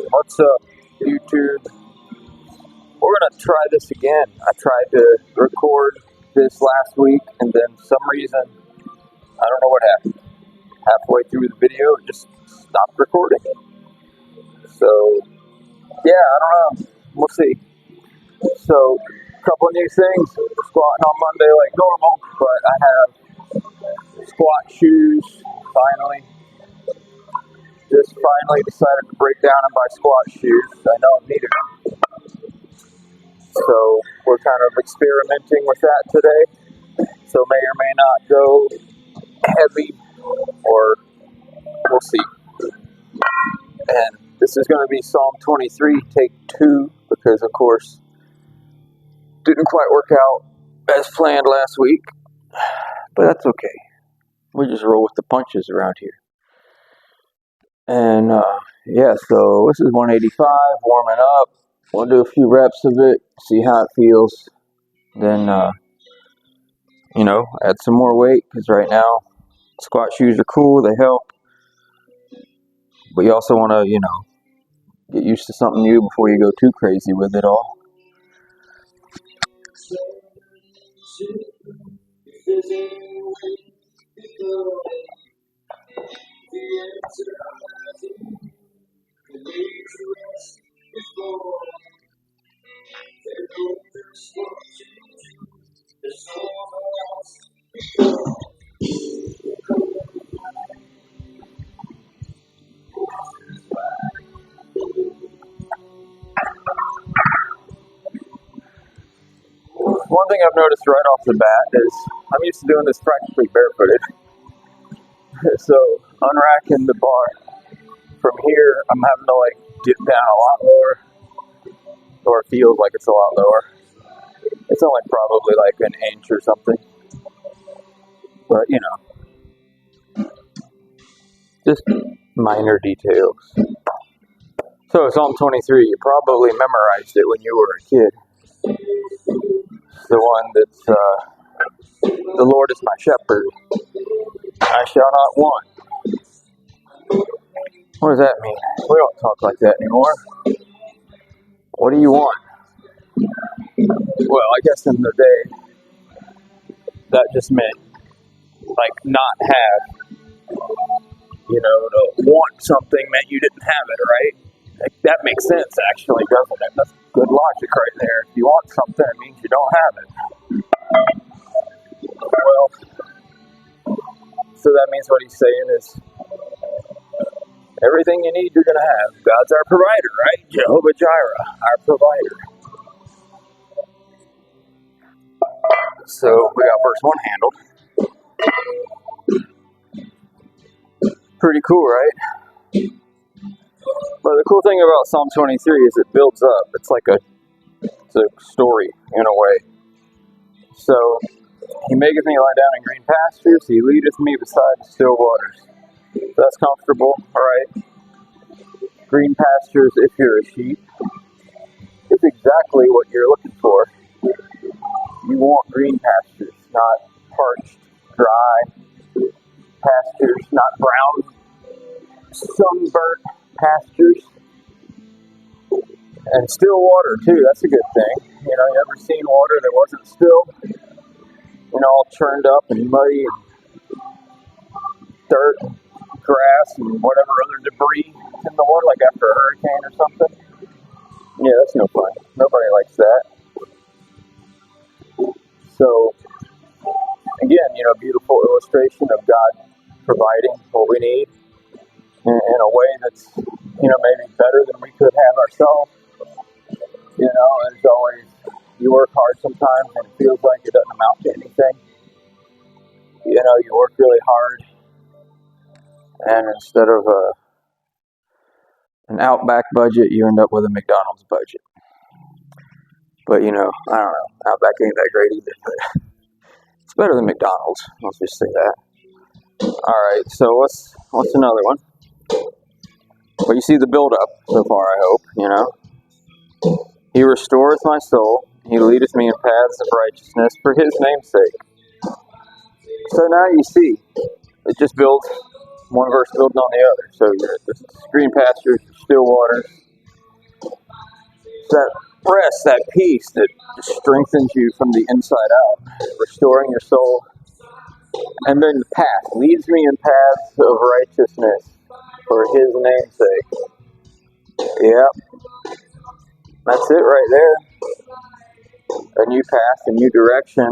What's up, YouTube? We're gonna try this again. I tried to record this last week, and then for some reason, I don't know what happened. Halfway through the video, it just stopped recording. So, yeah, I don't know. We'll see. So, a couple of new things. Squatting on Monday like normal, but I have squat shoes. Finally, just finally decided to break down and buy squat shoes. I know I needed them. So we're kind of experimenting with that today. So may or may not go heavy, or we'll see. And this is going to be Psalm 23, take 2, because of course didn't quite work out as planned last week, but that's okay. We just roll with the punches around here. And yeah, so this is 185, warming up. We'll do a few reps of it, see how it feels. Then, add some more weight, because right now squat shoes are cool, they help. But you also want to, get used to something new before you go too crazy with it all. One thing I've noticed right off the bat is I'm used to doing this practically barefooted. So unracking the bar from here, I'm having to dip down a lot lower, or it feels like it's a lot lower. It's only probably an inch or something, but just minor details. So Psalm 23, you probably memorized it when you were a kid. It's the one that's, the Lord is my shepherd, I shall not want. What does that mean? We don't talk like that anymore. What do you want? Well, I guess in the day, that just meant, not have. To want something meant you didn't have it, right? That makes sense, actually, doesn't it? That's good logic right there. If you want something, it means you don't have it. Well, so that means what he's saying is, everything you need, you're going to have. God's our provider, right? Jehovah Jireh, our provider. So we got verse 1 handled. Pretty cool, right? But the cool thing about Psalm 23 is it builds up. It's it's a story in a way. So, he maketh me lie down in green pastures. He leadeth me beside the still waters. That's comfortable, all right? Green pastures, if you're a sheep, is exactly what you're looking for. You want green pastures, not parched, dry pastures, not brown, sunburnt pastures. And still water, too. That's a good thing. You ever seen water that wasn't still? All churned up and muddy and dirt and grass and whatever other debris in the water, like after a hurricane or something. Yeah, that's no fun. Nobody likes that. So, again, beautiful illustration of God providing what we need in a way that's, maybe better than we could have ourselves. And it's always, you work hard sometimes and it feels like it doesn't amount to anything. You work really hard, and instead of an Outback budget, you end up with a McDonald's budget. But, I don't know. Outback ain't that great either, but it's better than McDonald's. Let's just say that. Alright, so what's another one? Well, you see the build-up so far, I hope, He restoreth my soul. He leadeth me in paths of righteousness for his name's sake. So now you see, it just builds, one verse builds on the other. So you're at the green pastures, still waters. that rest, that peace that strengthens you from the inside out, restoring your soul. And then the path leads me in paths of righteousness for his name's sake. Yep, that's it right there. A new path, a new direction,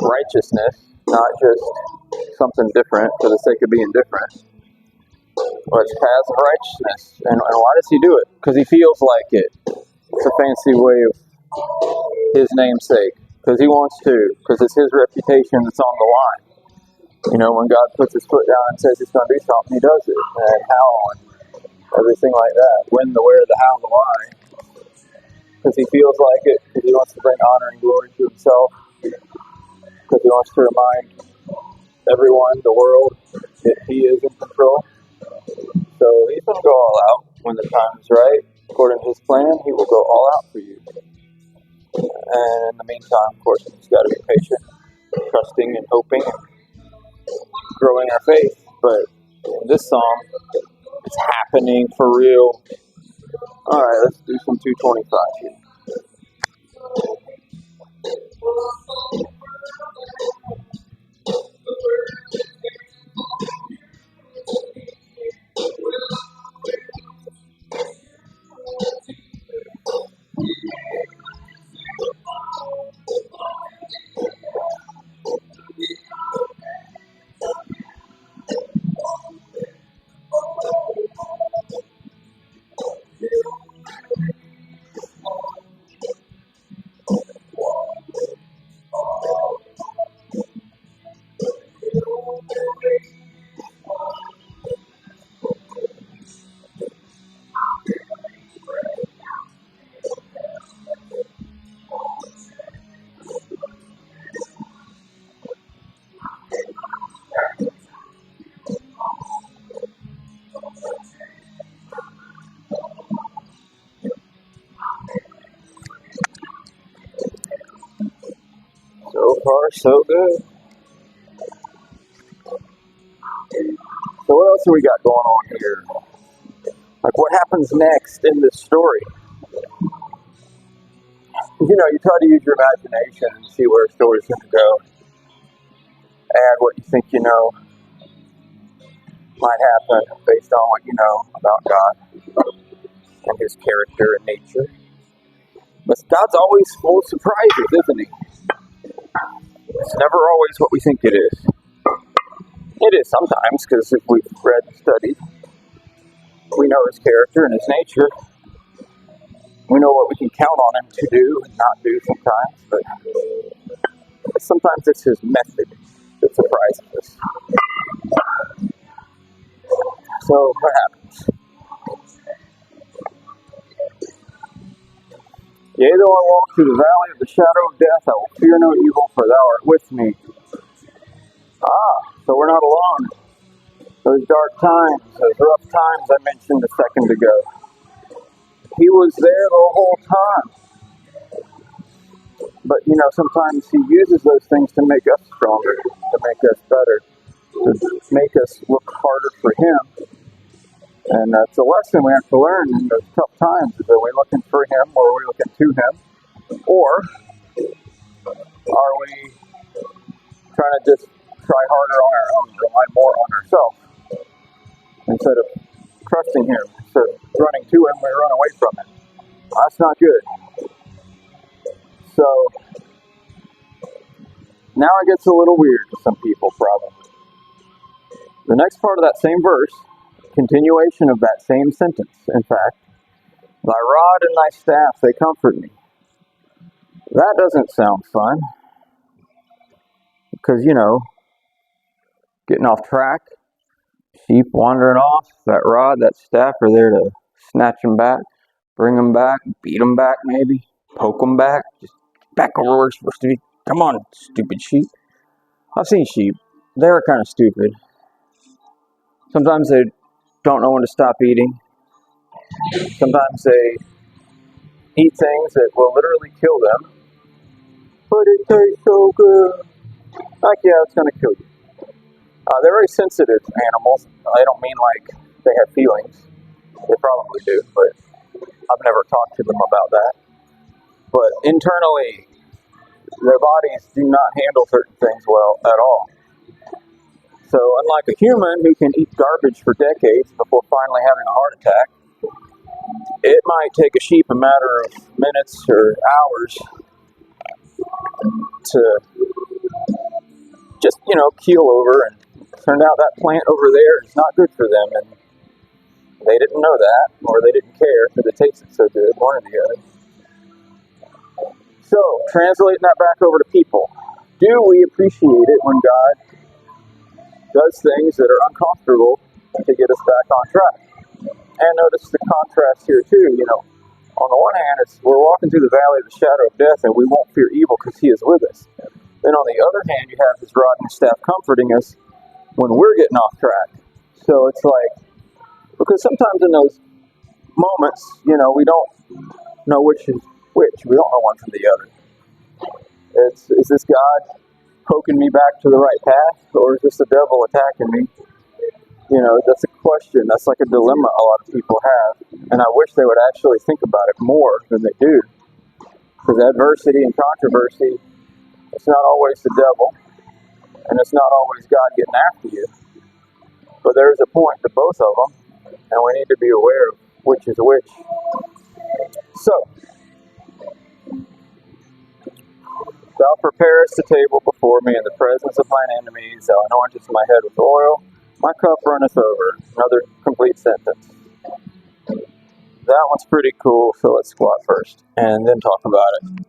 righteousness, not just something different for the sake of being different. But it's paths of righteousness. And why does he do it? Because he feels like it. It's a fancy way of his namesake. Because he wants to. Because it's his reputation that's on the line. You know, when God puts his foot down and says he's going to do something, he does it. And how and everything like that. When, the where, the how, the why. Because he feels like it. Because he wants to bring honor and glory to himself. Because he wants to remind everyone, the world, that he is in control. So he's going to go all out when the time is right. According to his plan, he will go all out for you. And in the meantime, of course, we've just got to be patient, trusting and hoping, and growing our faith. But in this psalm, it's happening for real. All right, let's do some 225 here. So far, so good. So what else do we got going on here? Like, what happens next in this story? You know, you try to use your imagination and see where a story's going to go. Add what you think you know might happen based on what you know about God and his character and nature. But God's always full of surprises, isn't he? It's never always what we think it is. It is sometimes, because if we've read and studied, we know his character and his nature. We know what we can count on him to do and not do sometimes, but sometimes it's his method that surprises us. So, what happens? Yea, though I walk through the valley of the shadow of death, I will fear no evil, for thou art with me. So we're not alone. Those dark times, those rough times I mentioned a second ago. He was there the whole time. But, you know, sometimes he uses those things to make us stronger, to make us better, to make us look harder for him. And that's a lesson we have to learn in those tough times. Is are we looking for him, or are we looking to him? Or are we trying to just try harder on our own, rely more on ourselves, instead of trusting him, instead of running to him, we run away from him. That's not good. So, now it gets a little weird to some people, probably. The next part of that same verse, continuation of that same sentence, in fact, thy rod and thy staff, they comfort me. That doesn't sound fun. Because, you know, getting off track, sheep wandering off, that rod, that staff are there to snatch them back, bring them back, beat them back maybe, poke them back, just back over where it's supposed to be. Come on, stupid sheep. I've seen sheep. They're kind of stupid. Sometimes they don't know when to stop eating. Sometimes they eat things that will literally kill them. But it tastes so good. Like, yeah, it's going to kill you. They're very sensitive animals. I don't mean like they have feelings. They probably do, but I've never talked to them about that. But internally, their bodies do not handle certain things well at all. So unlike a human who can eat garbage for decades before finally having a heart attack, it might take a sheep a matter of minutes or hours to just, keel over, and turned out that plant over there is not good for them, and they didn't know that, or they didn't care because it tasted so good, one or the other. So, translating that back over to people, do we appreciate it when God does things that are uncomfortable to get us back on track? And notice the contrast here too, on the one hand, we're walking through the valley of the shadow of death and we won't fear evil because he is with us. Then on the other hand, you have his rod and staff comforting us when we're getting off track. So it's like, because sometimes in those moments, we don't know which is which. We don't know one from the other. Is this God poking me back to the right path, or is this the devil attacking me? That's a question. That's like a dilemma a lot of people have. And I wish they would actually think about it more than they do. Because adversity and controversy, it's not always the devil, and it's not always God getting after you. But there's a point to both of them, and we need to be aware of which is which. So, thou preparest a table before me in the presence of mine enemies. Thou anointest my head with oil. My cup runneth over. Another complete sentence. That one's pretty cool, so let's squat first and then talk about it.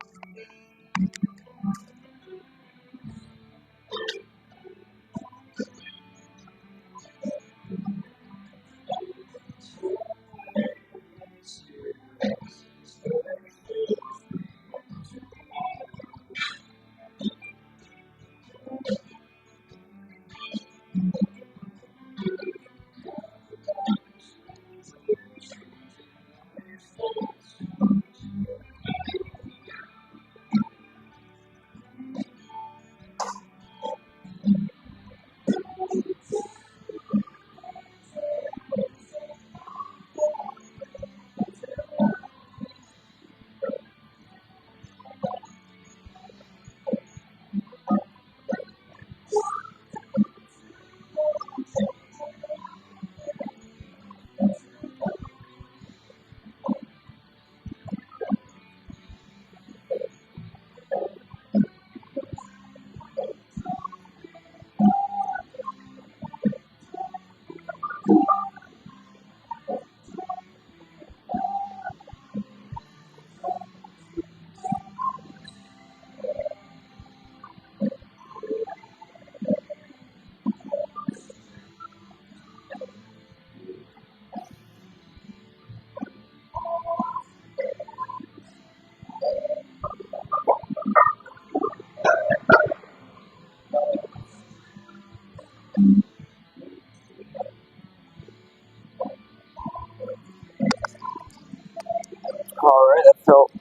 Alright, that felt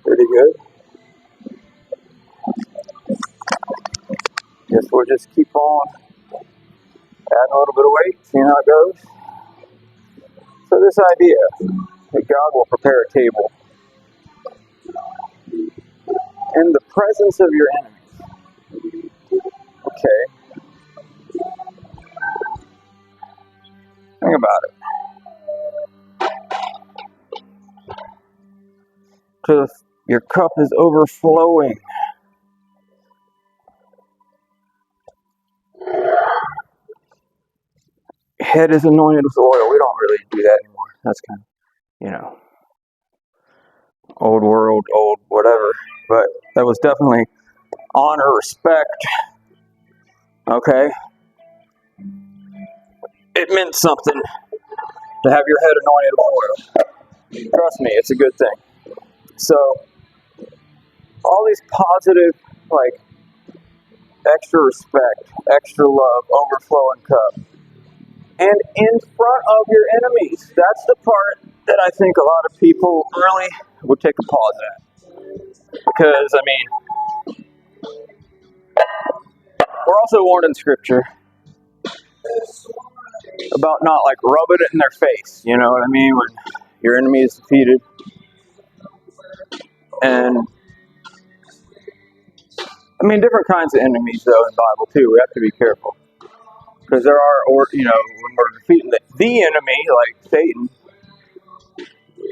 pretty good. Guess we'll just keep on adding a little bit of weight, seeing how it goes. So this idea that God will prepare a table in the presence of your enemies. Okay, think about it. Till your cup is overflowing. Head is anointed with oil. We don't really do that anymore. That's kind of, old world, old whatever. But that was definitely honor, respect. Okay? It meant something to have your head anointed with oil. Trust me, it's a good thing. So, all these positive, extra respect, extra love, overflowing cup. And in front of your enemies. That's the part that I think a lot of people really would take a pause at. Because, we're also warned in Scripture about not rubbing it in their face. You know what I mean? When Your enemy is defeated. And I mean, different kinds of enemies, though, in the Bible, too. We have to be careful. Because there are, when we're defeating the enemy, like Satan,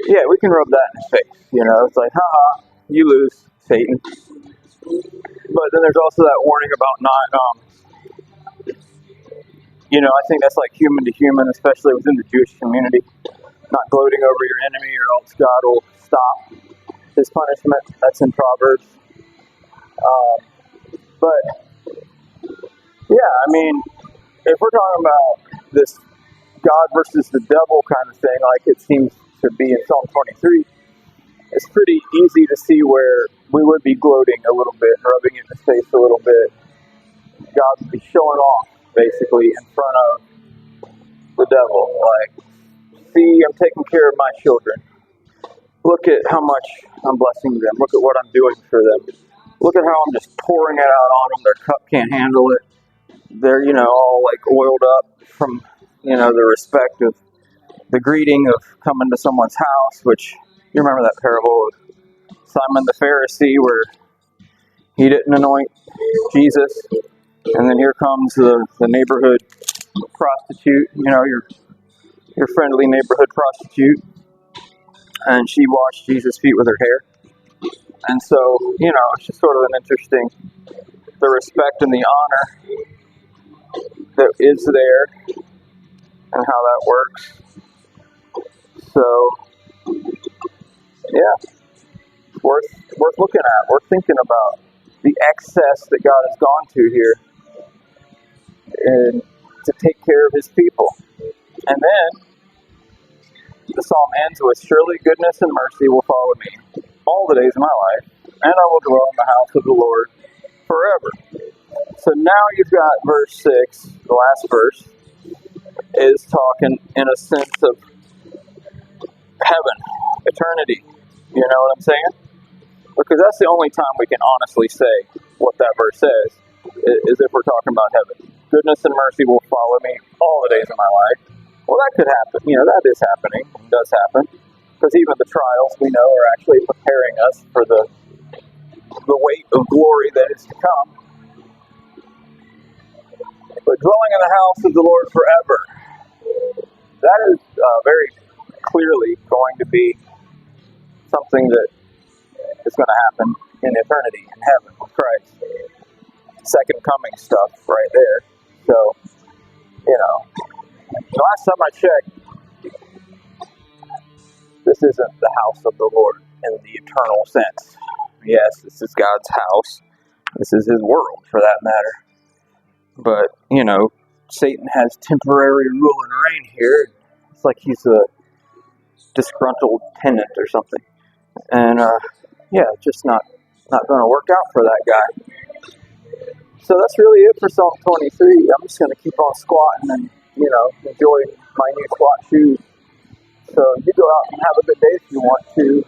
yeah, we can rub that in his face. It's like, haha, you lose, Satan. But then there's also that warning about not, I think that's like human to human, especially within the Jewish community. Not gloating over your enemy, or else God will stop his punishment. That's in Proverbs. But, yeah, I mean, if we're talking about this God versus the devil kind of thing, like it seems to be in Psalm 23, it's pretty easy to see where we would be gloating a little bit, rubbing it in his face a little bit. God would be showing off, basically, in front of the devil. Like, see, I'm taking care of my children. Look at how much I'm blessing them. Look at what I'm doing for them. Look at how I'm just pouring it out on them. Their cup can't handle it. They're, all like oiled up from, the respect of the greeting of coming to someone's house, which you remember that parable of Simon the Pharisee where he didn't anoint Jesus. And then here comes the neighborhood prostitute, your friendly neighborhood prostitute. And she washed Jesus' feet with her hair. And so, it's just sort of an interesting, the respect and the honor that is there and how that works. So, yeah, worth looking at, worth thinking about the excess that God has gone to here and to take care of his people. And then the psalm ends with, surely goodness and mercy will follow me all the days of my life, and I will dwell in the house of the Lord forever. So now you've got verse 6, the last verse, is talking in a sense of heaven, eternity. You know what I'm saying? Because that's the only time we can honestly say what that verse says, is if we're talking about heaven. Goodness and mercy will follow me all the days of my life. Well, that could happen. That is happening. It does happen. Because even the trials, we know, are actually preparing us for the weight of glory that is to come. But dwelling in the house of the Lord forever, that is very clearly going to be something that is going to happen in eternity, in heaven, with Christ. Second coming stuff right there. So, the last time I checked, this isn't the house of the Lord in the eternal sense. Yes, this is God's house. This is his world, for that matter. But, Satan has temporary rule and reign here. It's like he's a disgruntled tenant or something. And, just not going to work out for that guy. So that's really it for Psalm 23. I'm just going to keep on squatting and, enjoy my new squat shoes. So you go out and have a good day if you want to.